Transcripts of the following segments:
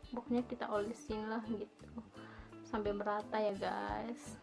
pokoknya kita olesin lah gitu sampai merata ya guys.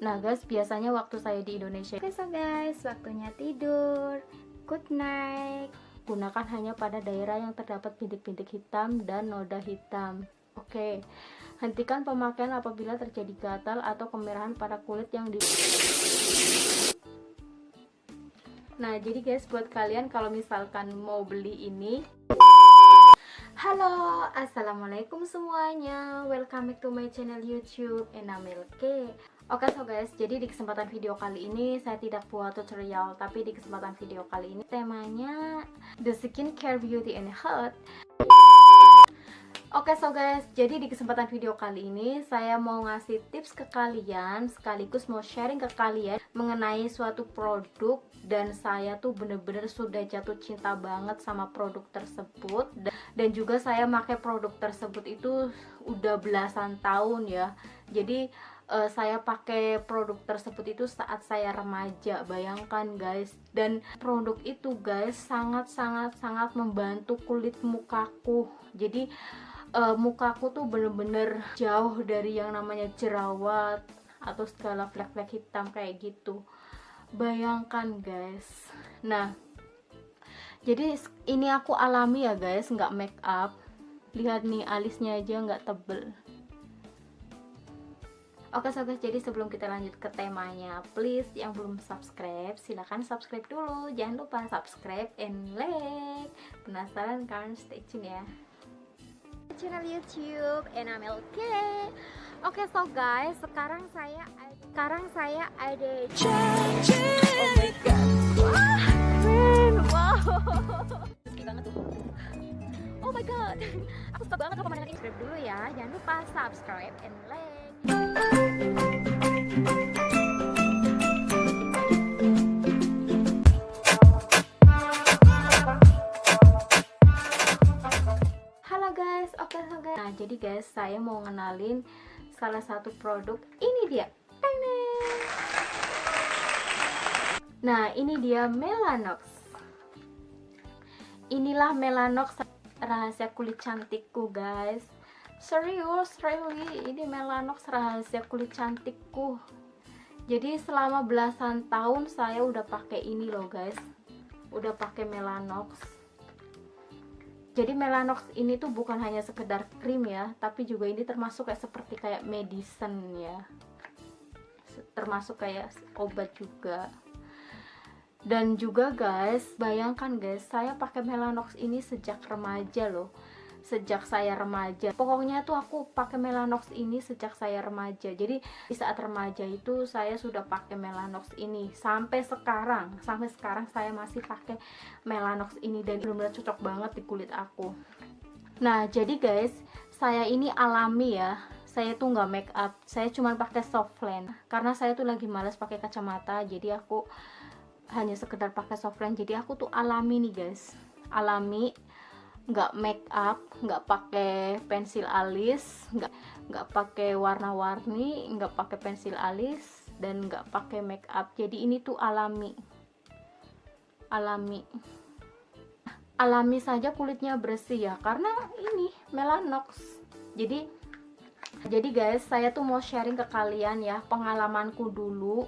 Nah guys, biasanya waktu saya di Indonesia, Oke, so guys, waktunya tidur. Good night. gunakan hanya pada daerah yang terdapat bintik-bintik hitam dan noda hitam. Oke, hentikan pemakaian apabila terjadi gatal atau kemerahan pada kulit yang di. Nah, jadi guys, buat kalian kalau misalkan mau beli ini. Halo, assalamualaikum semuanya. Welcome back to my channel YouTube Enamilke. Oke so guys, jadi di kesempatan video kali ini saya tidak buat tutorial, tapi di kesempatan video kali ini temanya The Skincare Beauty and Health. Oke so guys, jadi di kesempatan video kali ini saya mau ngasih tips ke kalian, sekaligus mau sharing ke kalian mengenai suatu produk, dan saya tuh bener-bener sudah jatuh cinta banget sama produk tersebut, dan juga saya pakai produk tersebut itu udah belasan tahun ya. Jadi saya pakai produk tersebut itu saat saya remaja, bayangkan guys. Dan produk itu guys sangat membantu kulit mukaku. Jadi mukaku tuh bener-bener jauh dari yang namanya jerawat atau segala flek-flek hitam kayak gitu, bayangkan guys. Nah, jadi ini aku alami ya guys, nggak make up. Lihat nih, alisnya aja nggak tebel. Oke so guys, jadi sebelum kita lanjut ke temanya, please yang belum subscribe silahkan subscribe dulu, jangan lupa subscribe and like. Penasaran kan? Stay tune ya. Channel YouTube Enamilke. Oke, so guys, sekarang saya ada di oh my god. Wah, keren. Wow. Suka banget tuh. Oh my god. Aku suka banget tuh pemandangan ini. Subscribe dulu ya. Jangan lupa subscribe and like. Halo guys, oke so guys. Nah, jadi guys, saya mau ngenalin salah satu produk. Ini dia. Nah, ini dia Melanox. Inilah Melanox, rahasia kulit cantikku guys. Serius, really, ini Melanox rahasia kulit cantikku. Jadi selama belasan tahun saya udah pakai ini loh guys. Udah pakai Melanox. Jadi Melanox ini tuh bukan hanya sekedar krim ya, tapi juga ini termasuk seperti kayak medicine ya. Termasuk kayak obat juga. Dan juga guys, bayangkan guys, saya pakai Melanox ini sejak remaja loh. Sejak saya remaja, pokoknya tuh aku pakai Melanox ini sejak saya remaja. Jadi di saat remaja itu saya sudah pakai Melanox ini sampai sekarang saya masih pakai Melanox ini, dan benar-benar cocok banget di kulit aku. Nah, jadi guys, saya ini alami ya. Saya tuh nggak make up, saya cuma pakai soft lens karena saya tuh lagi malas pakai kacamata. Jadi aku hanya sekedar pakai soft lens. Jadi aku tuh alami nih guys, alami, nggak make up, nggak pakai pensil alis, nggak pakai warna-warni, nggak pakai pensil alis, dan nggak pakai make up. Jadi ini tuh alami saja kulitnya bersih ya, karena ini Melanox. Jadi guys, saya tuh mau sharing ke kalian ya pengalamanku dulu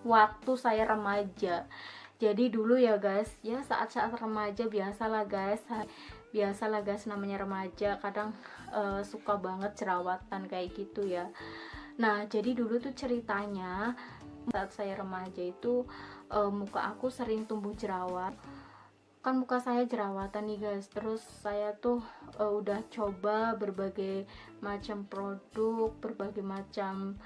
waktu saya remaja. Jadi dulu ya guys, ya saat-saat remaja biasalah guys, namanya remaja, kadang suka banget jerawatan kayak gitu ya. Nah, jadi dulu tuh ceritanya saat saya remaja itu muka aku sering tumbuh jerawat. Kan muka saya jerawatan nih guys. Terus saya tuh udah coba berbagai macam produk, berbagai macam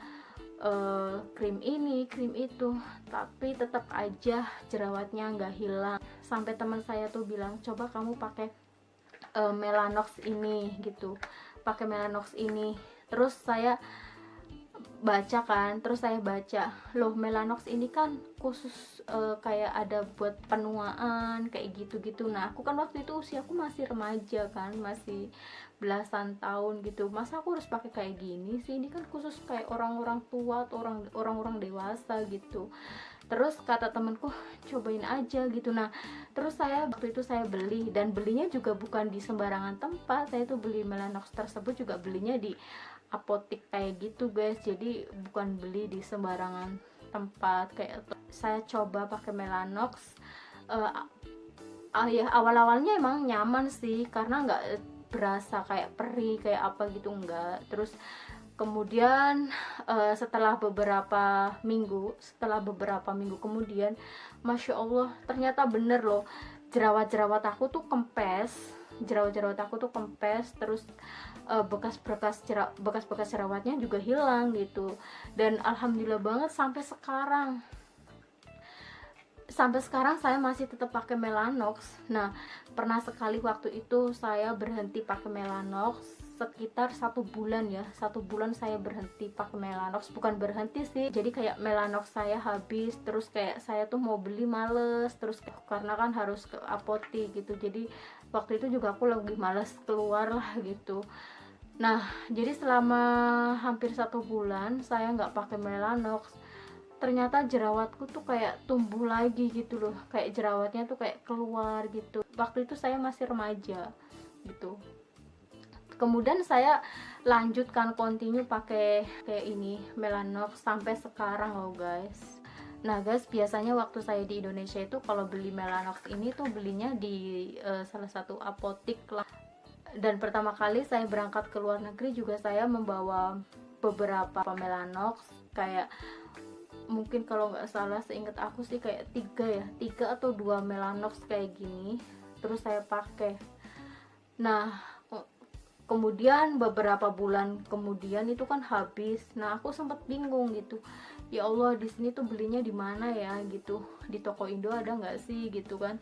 krim ini, krim itu, tapi tetap aja jerawatnya nggak hilang. Sampai teman saya tuh bilang, coba kamu pakai Melanox ini gitu, pakai Melanox ini. Terus saya baca, loh Melanox ini kan khusus kayak ada buat penuaan kayak gitu-gitu. Nah, aku kan waktu itu usiaku masih remaja kan, masih belasan tahun gitu, masa aku harus pakai kayak gini sih, ini kan khusus kayak orang-orang tua atau orang-orang dewasa gitu. Terus kata temenku, cobain aja gitu. Nah, terus waktu itu saya beli, dan belinya juga bukan di sembarangan tempat. Saya tuh beli Melanox tersebut juga belinya di apotik kayak gitu guys. Jadi bukan beli di sembarangan tempat kayak itu. Saya coba pakai Melanox. Ya awal-awalnya emang nyaman sih, karena nggak berasa kayak perih kayak apa gitu, enggak. Terus kemudian setelah beberapa minggu kemudian, masya Allah, ternyata bener loh, jerawat-jerawat aku tuh kempes. Terus bekas-bekas jerawatnya juga hilang gitu. Dan alhamdulillah banget sampai sekarang saya masih tetap pakai Melanox. Nah, pernah sekali waktu itu saya berhenti pakai Melanox sekitar 1 bulan ya. 1 bulan saya berhenti pakai Melanox. Bukan berhenti sih, jadi kayak Melanox saya habis, terus kayak saya tuh mau beli males, terus karena kan harus ke apotik gitu. Jadi waktu itu juga aku lagi males keluar lah gitu. Nah, jadi selama hampir 1 bulan saya nggak pakai Melanox, ternyata jerawatku tuh kayak tumbuh lagi gitu loh, kayak jerawatnya tuh kayak keluar gitu. Waktu itu saya masih remaja gitu. Kemudian saya lanjutkan continue pakai kayak ini Melanox sampai sekarang loh guys. Nah guys, biasanya waktu saya di Indonesia itu kalau beli Melanox ini tuh belinya di salah satu apotik lah. Dan pertama kali saya berangkat ke luar negeri juga saya membawa beberapa Melanox, kayak mungkin kalau nggak salah seingat aku sih kayak 3 atau 2 Melanox kayak gini, terus saya pakai. Nah, kemudian beberapa bulan kemudian itu kan habis. Nah, aku sempat bingung gitu, ya Allah, di sini tuh belinya di mana ya gitu, di toko Indo ada nggak sih gitu kan.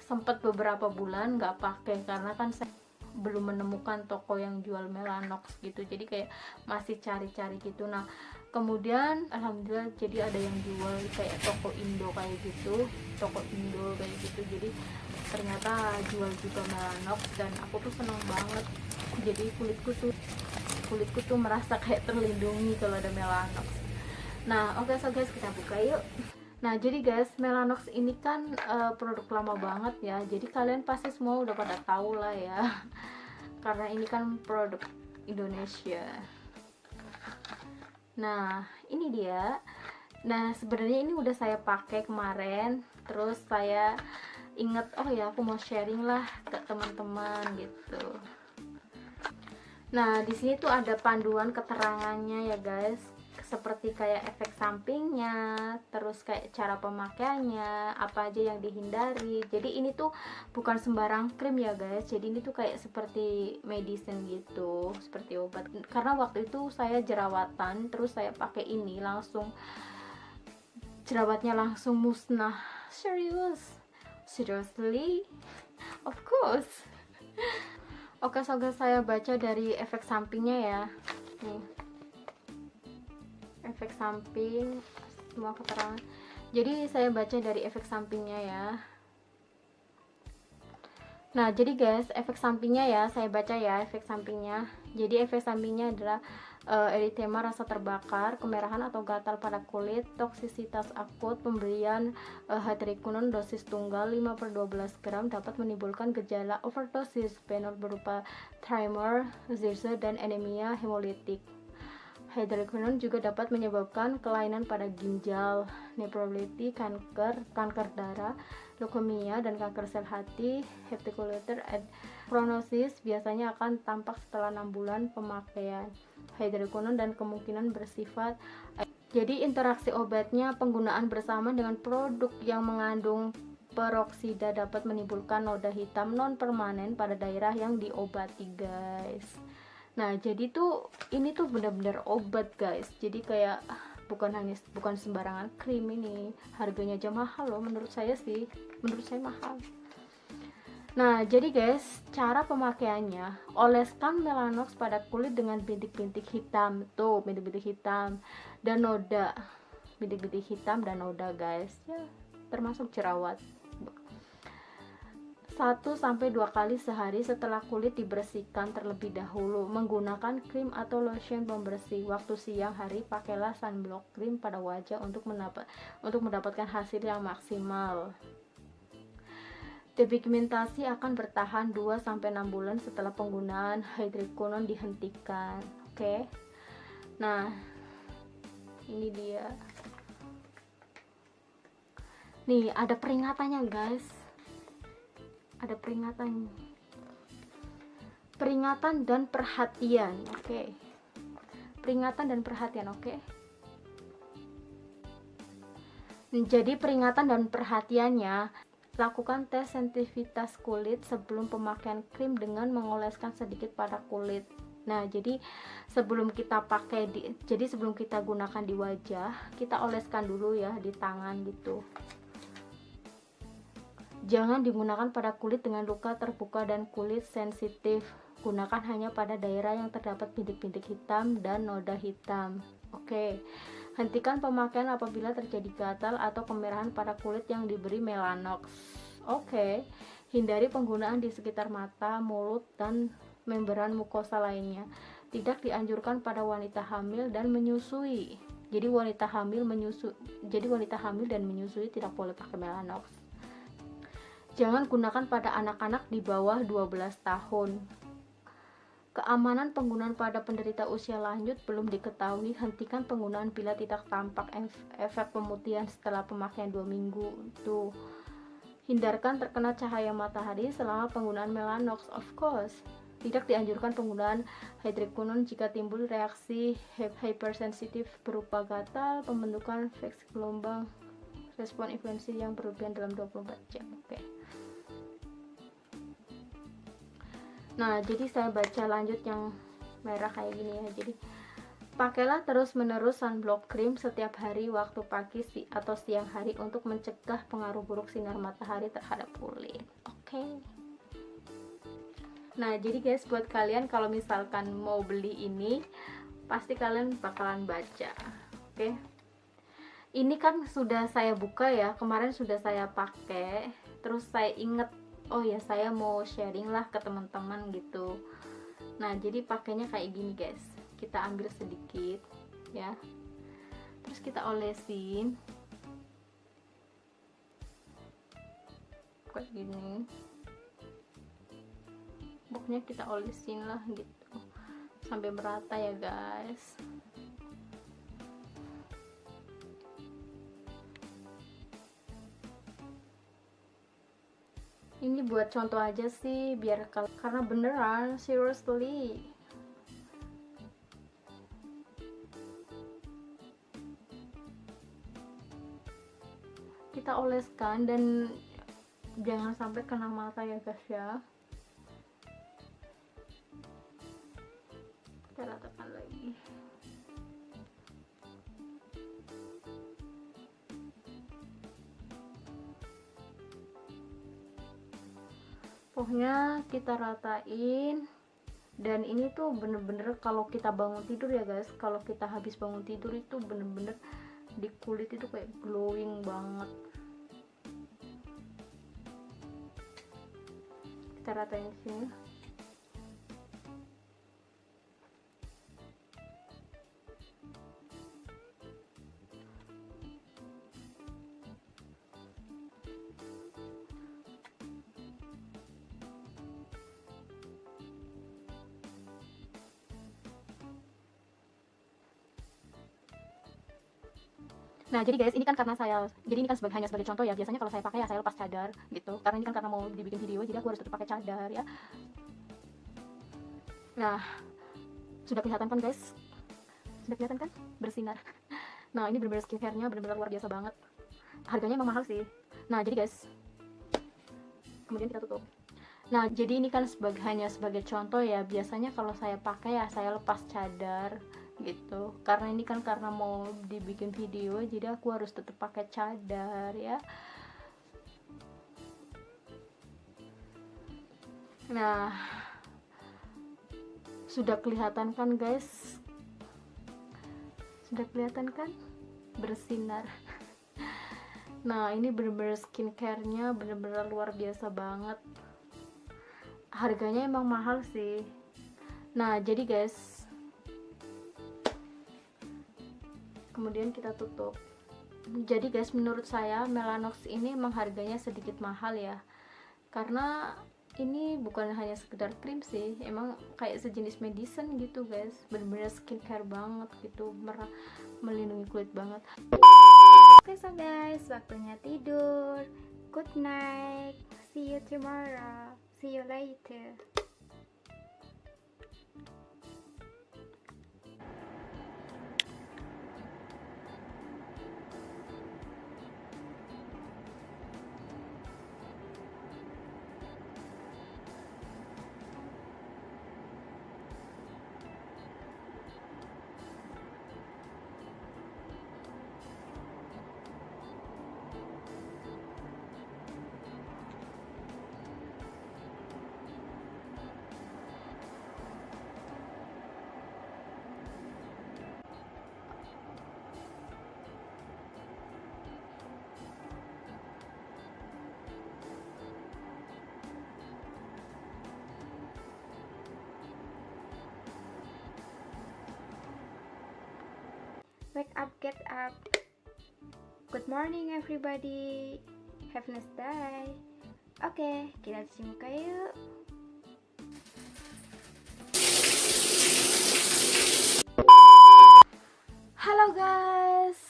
Sempat beberapa bulan nggak pakai karena kan saya belum menemukan toko yang jual Melanox gitu, jadi kayak masih cari-cari gitu. Nah, kemudian alhamdulillah jadi ada yang jual kayak toko Indo kayak gitu, jadi ternyata jual juga Melanox, dan aku tuh seneng banget. Jadi kulitku tuh merasa kayak terlindungi kalau ada Melanox. Nah, oke, so guys, kita buka yuk. Nah, jadi guys, Melanox ini kan produk lama banget ya, jadi kalian pasti semua udah pada tahu lah ya, karena ini kan produk Indonesia. Nah, ini dia. Nah, sebenarnya ini udah saya pakai kemarin, terus saya inget, oh ya, aku mau sharing lah ke teman-teman gitu. Nah, di sini tuh ada panduan keterangannya ya guys, seperti kayak efek sampingnya, terus kayak cara pemakaiannya, apa aja yang dihindari. Jadi ini tuh bukan sembarang krim ya guys, jadi ini tuh kayak seperti medicine gitu, seperti obat. Karena waktu itu saya jerawatan, terus saya pakai ini, langsung jerawatnya langsung musnah. Seriously, of course. Oke, so guys, saya baca dari efek sampingnya ya. Nih, efek samping, semua keterangan. Jadi saya baca dari efek sampingnya ya. Nah, jadi guys, efek sampingnya ya, saya baca ya efek sampingnya. Jadi efek sampingnya adalah eritema, rasa terbakar, kemerahan atau gatal pada kulit, toksisitas akut, pemberian hydroquinone dosis tunggal 5/12 gram dapat menimbulkan gejala overdosis penol berupa tremor, zirze, dan anemia hemolitik. Hydroquinone juga dapat menyebabkan kelainan pada ginjal, nefrolitik, kanker darah, leukemia, dan kanker sel hati. Hepatitis and prognosis biasanya akan tampak setelah 6 bulan pemakaian hydroquinone dan kemungkinan bersifat. Jadi interaksi obatnya, penggunaan bersama dengan produk yang mengandung peroksida dapat menimbulkan noda hitam non permanen pada daerah yang diobati guys. Nah, jadi tuh ini tuh benar-benar obat guys. Jadi kayak bukan sembarangan krim ini. Harganya aja mahal loh, menurut saya mahal. Nah, jadi guys, cara pemakaiannya, oleskan Melanox pada kulit dengan bintik-bintik hitam. Tuh, bintik-bintik hitam dan noda. Bintik-bintik hitam dan noda guys. Ya, termasuk jerawat. 1-2 kali sehari setelah kulit dibersihkan terlebih dahulu. Menggunakan krim atau lotion pembersih. Waktu siang hari pakailah sunblock krim pada wajah untuk mendapatkan hasil yang maksimal. Depigmentasi akan bertahan 2-6 bulan setelah penggunaan hydroquinone dihentikan. Oke. Nah, ini dia. Nih, ada peringatannya, guys. Ada peringatan dan perhatian. Oke. Peringatan dan perhatian, oke. Jadi peringatan dan perhatiannya, lakukan tes sensitivitas kulit sebelum pemakaian krim dengan mengoleskan sedikit pada kulit. Nah, jadi sebelum kita gunakan di wajah, kita oleskan dulu ya di tangan gitu. Jangan digunakan pada kulit dengan luka terbuka dan kulit sensitif. Gunakan hanya pada daerah yang terdapat bintik-bintik hitam dan noda hitam. Oke. Hentikan pemakaian apabila terjadi gatal atau kemerahan pada kulit yang diberi melanox. Oke. Hindari penggunaan di sekitar mata, mulut, dan membran mukosa lainnya. Tidak dianjurkan pada wanita hamil dan menyusui. Jadi wanita hamil dan menyusui tidak boleh pakai melanox. Jangan gunakan pada anak-anak di bawah 12 tahun. Keamanan penggunaan pada penderita usia lanjut belum diketahui. Hentikan penggunaan bila tidak tampak efek pemutihan setelah pemakaian 2 minggu. Tuh. Hindarkan terkena cahaya matahari selama penggunaan melanox, of course. Tidak dianjurkan penggunaan hydroquinone jika timbul reaksi hypersensitif berupa gatal, pembentukan infeksi gelombang, respon infeksi yang berlebihan dalam 24 jam. Oke. Nah, jadi saya baca lanjut yang merah kayak gini ya. Jadi, pakailah terus-menerus sunblock krim setiap hari waktu pagi atau siang hari untuk mencegah pengaruh buruk sinar matahari terhadap kulit. Oke. Nah, jadi guys, buat kalian kalau misalkan mau beli ini, pasti kalian bakalan baca. Oke. Ini kan sudah saya buka ya, kemarin sudah saya pakai, terus saya inget, oh ya saya mau sharing lah ke teman-teman gitu. Nah, jadi pakainya kayak gini guys. Kita ambil sedikit ya, terus kita olesin kayak gini. Pokoknya kita olesin lah gitu sampai merata ya guys. Ini buat contoh aja sih, biar karena beneran, seriously. Kita oleskan dan jangan sampai kena mata ya guys ya. Kita ratakan lagi. Pokoknya kita ratain. Dan ini tuh bener-bener kalau kita bangun tidur ya guys, kalau kita habis bangun tidur itu bener-bener di kulit itu kayak glowing banget. Kita ratain di sini. Nah, jadi guys, ini kan hanya sebagai contoh ya. Biasanya kalau saya pakai ya saya lepas cadar gitu. Karena ini kan karena mau dibikin video, jadi aku harus tetap pakai cadar ya. Nah, sudah kelihatan kan guys? Sudah kelihatan kan? Bersinar. Nah, ini bener-bener skincare-nya bener-bener luar biasa banget. Harganya emang mahal sih. Nah, jadi guys, kemudian kita tutup. Nah, jadi ini kan hanya sebagai contoh ya. Biasanya kalau saya pakai ya saya lepas cadar gitu, karena ini kan karena mau dibikin video, jadi aku harus tetap pakai cadar ya. Nah, sudah kelihatan kan guys? Sudah kelihatan kan? Bersinar. Nah, ini bener-bener skincare-nya bener-bener luar biasa banget. harganya emang mahal sih. Nah jadi guys, kemudian kita tutup. Jadi guys, menurut saya Mellanox ini emang harganya sedikit mahal ya, karena ini bukan hanya sekedar krim sih, emang kayak sejenis medicine gitu guys, bener-bener skincare banget gitu, melindungi kulit banget. Oke so guys, waktunya tidur. Good night. See you tomorrow. See you later. Wake up, get up. Good morning everybody. Have a nice day. Oke, kita cuci muka yuk. Halo guys.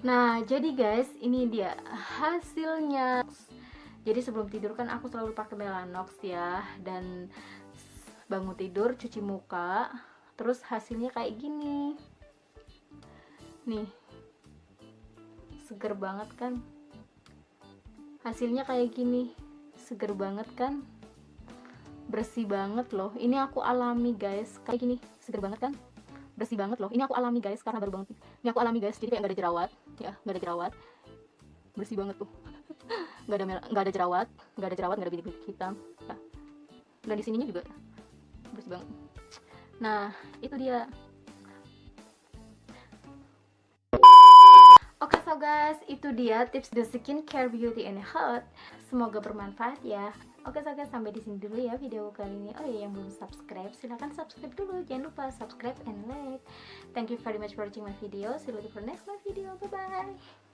Nah jadi guys, ini dia hasilnya. Jadi sebelum tidur kan aku selalu pakai Mellanox ya, dan bangun tidur cuci muka, terus hasilnya kayak gini nih, seger banget kan, hasilnya kayak gini, seger banget kan, bersih banget loh. Ini aku alami guys, kayak gini, seger banget kan, bersih banget loh. Ini aku alami guys, karena baru banget ini aku alami guys, jadi kayak nggak ada jerawat ya, nggak ada jerawat, bersih banget tuh. nggak ada jerawat, nggak ada bintik hitam nah, dan di sininya juga bersih banget. Nah itu dia. Oke so guys, itu dia tips the skincare beauty and health, semoga bermanfaat ya. Oke so guys, sampai di sini dulu ya video kali ini. Oh ya, yang belum subscribe silahkan subscribe dulu, jangan lupa subscribe and like. Thank you very much for watching my video. See you later for next my video. Bye bye.